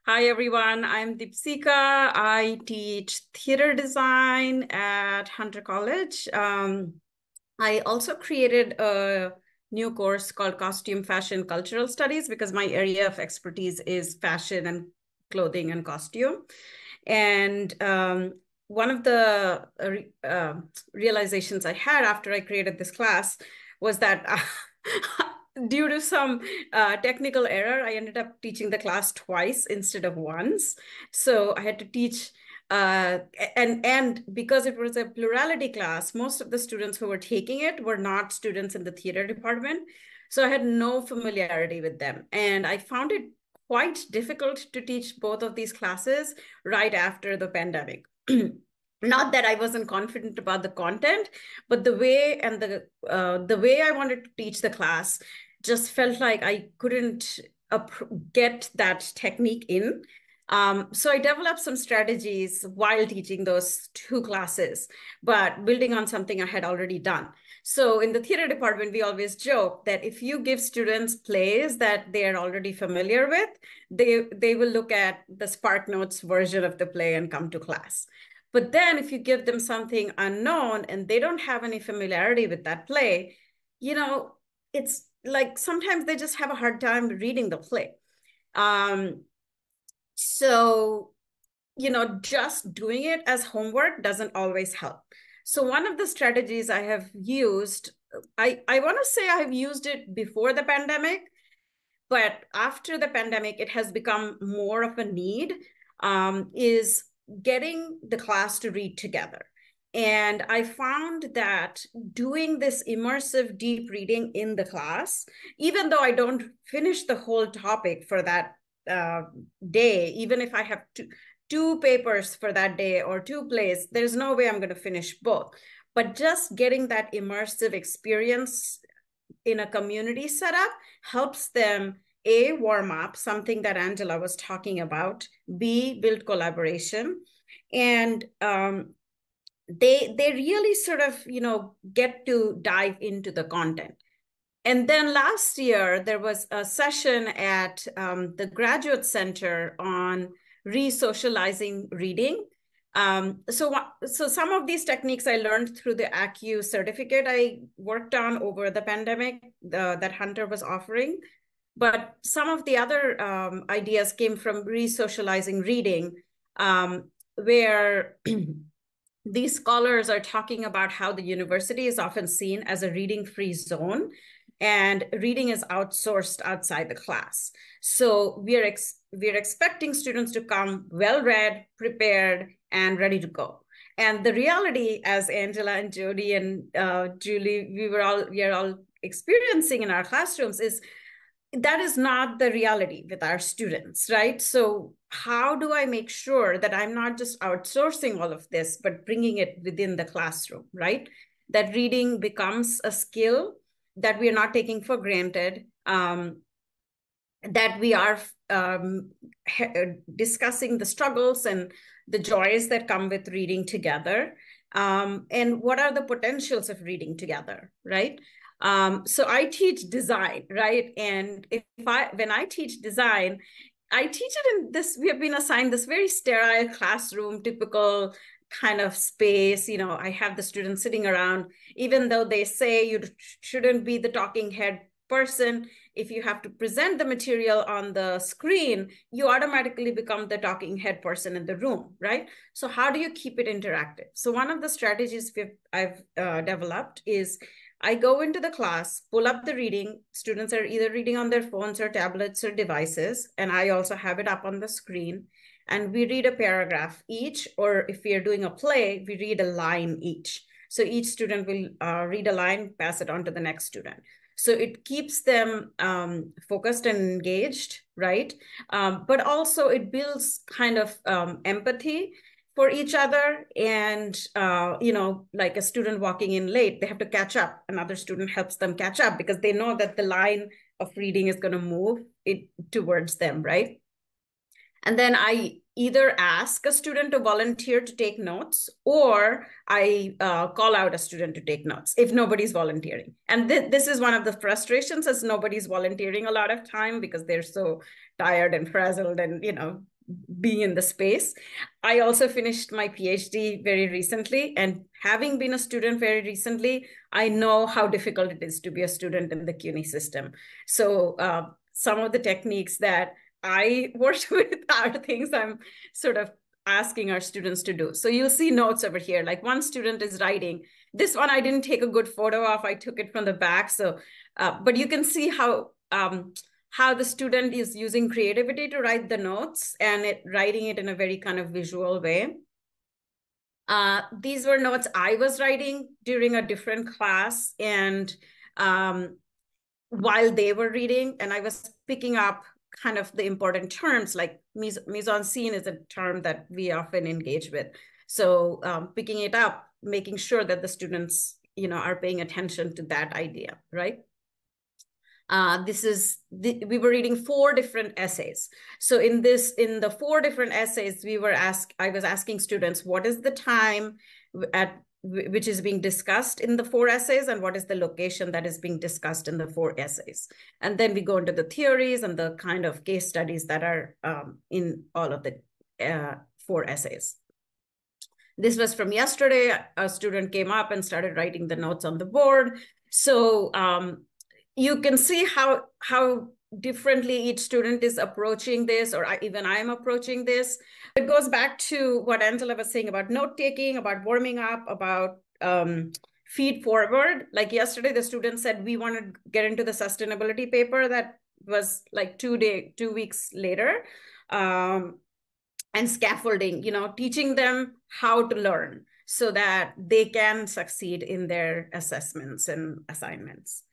Hi, everyone. I'm Deepsikha. I teach theater design at Hunter College. I also created a new course called Costume, Fashion, Cultural Studies because my area of expertise is fashion and clothing and costume. And one of the realizations I had after I created this class was that due to some technical error, I ended up teaching the class twice instead of once. So I had to teach, and because it was a plurality class, most of the students who were taking it were not students in the theater department. So I had no familiarity with them. And I found it quite difficult to teach both of these classes right after the pandemic. Not that I wasn't confident about the content, but the way and the way I wanted to teach the class just felt like I couldn't get that technique in. So I developed some strategies while teaching those two classes, but building on something I had already done. So in the theater department, we always joke that if you give students plays that they are already familiar with, they will look at the Spark Notes version of the play and come to class. But then if you give them something unknown and they don't have any familiarity with that play, it's like sometimes they just have a hard time reading the play. So, just doing it as homework doesn't always help. So one of the strategies I have used, I want to say I have used it before the pandemic, but after the pandemic, it has become more of a need, is getting the class to read together. And I found that doing this immersive deep reading in the class, even though I don't finish the whole topic for that day, even if I have two papers for that day or two plays, there's no way I'm going to finish both. But just getting that immersive experience in a community setup helps them A, warm up, something that Angela was talking about, B, build collaboration, and they really sort of get to dive into the content. And then last year there was a session at the Graduate Center on re-socializing reading. So some of these techniques I learned through the ACU certificate I worked on over the pandemic that Hunter was offering. But some of the other ideas came from re-socializing reading, where these scholars are talking about how the university is often seen as a reading-free zone and reading is outsourced outside the class. So we're expecting students to come well-read, prepared, and ready to go. And the reality, as Angela and Jody and Julie, we are all experiencing in our classrooms, is that is not the reality with our students, right? So how do I make sure that I'm not just outsourcing all of this, but bringing it within the classroom, right? That reading becomes a skill that we are not taking for granted, that we are discussing the struggles and the joys that come with reading together, and what are the potentials of reading together, right? So I teach design, right? And when I teach design, I teach it in this, we have been assigned this very sterile classroom, typical kind of space. I have the students sitting around, even though they say you shouldn't be the talking head person. If you have to present the material on the screen, you automatically become the talking head person in the room, right? So how do you keep it interactive? So one of the strategies I've developed is I go into the class, pull up the reading. Students are either reading on their phones or tablets or devices, and I also have it up on the screen. And we read a paragraph each, or if we are doing a play, we read a line each. So each student will read a line, pass it on to the next student. So it keeps them focused and engaged, right? But also it builds kind of empathy for each other. And, like a student walking in late, they have to catch up. Another student helps them catch up because they know that the line of reading is going to move it towards them, right? And then I either ask a student to volunteer to take notes, or I call out a student to take notes if nobody's volunteering. And this is one of the frustrations, as nobody's volunteering a lot of time because they're so tired and frazzled and, being in the space. I also finished my PhD very recently, and having been a student very recently, I know how difficult it is to be a student in the CUNY system. So some of the techniques that I worked with are things I'm sort of asking our students to do. So you'll see notes over here, like one student is writing. This one I didn't take a good photo of, I took it from the back. So, but you can see how the student is using creativity to write the notes and writing it in a very kind of visual way. These were notes I was writing during a different class, and while they were reading, and I was picking up kind of the important terms, like mise-en-scene is a term that we often engage with. So picking it up, making sure that the students, are paying attention to that idea, right? We were reading 4 different essays. So in the 4 different essays, I was asking students, what is the time at which is being discussed in the 4 essays, and what is the location that is being discussed in the 4 essays? And then we go into the theories and the kind of case studies that are in all of the 4 essays. This was from yesterday. A student came up and started writing the notes on the board. So you can see how differently each student is approaching this, or even I'm approaching this. It goes back to what Angela was saying about note-taking, about warming up, about feed forward. Like yesterday, the student said, we want to get into the sustainability paper that was like 2 weeks later. And scaffolding, teaching them how to learn so that they can succeed in their assessments and assignments.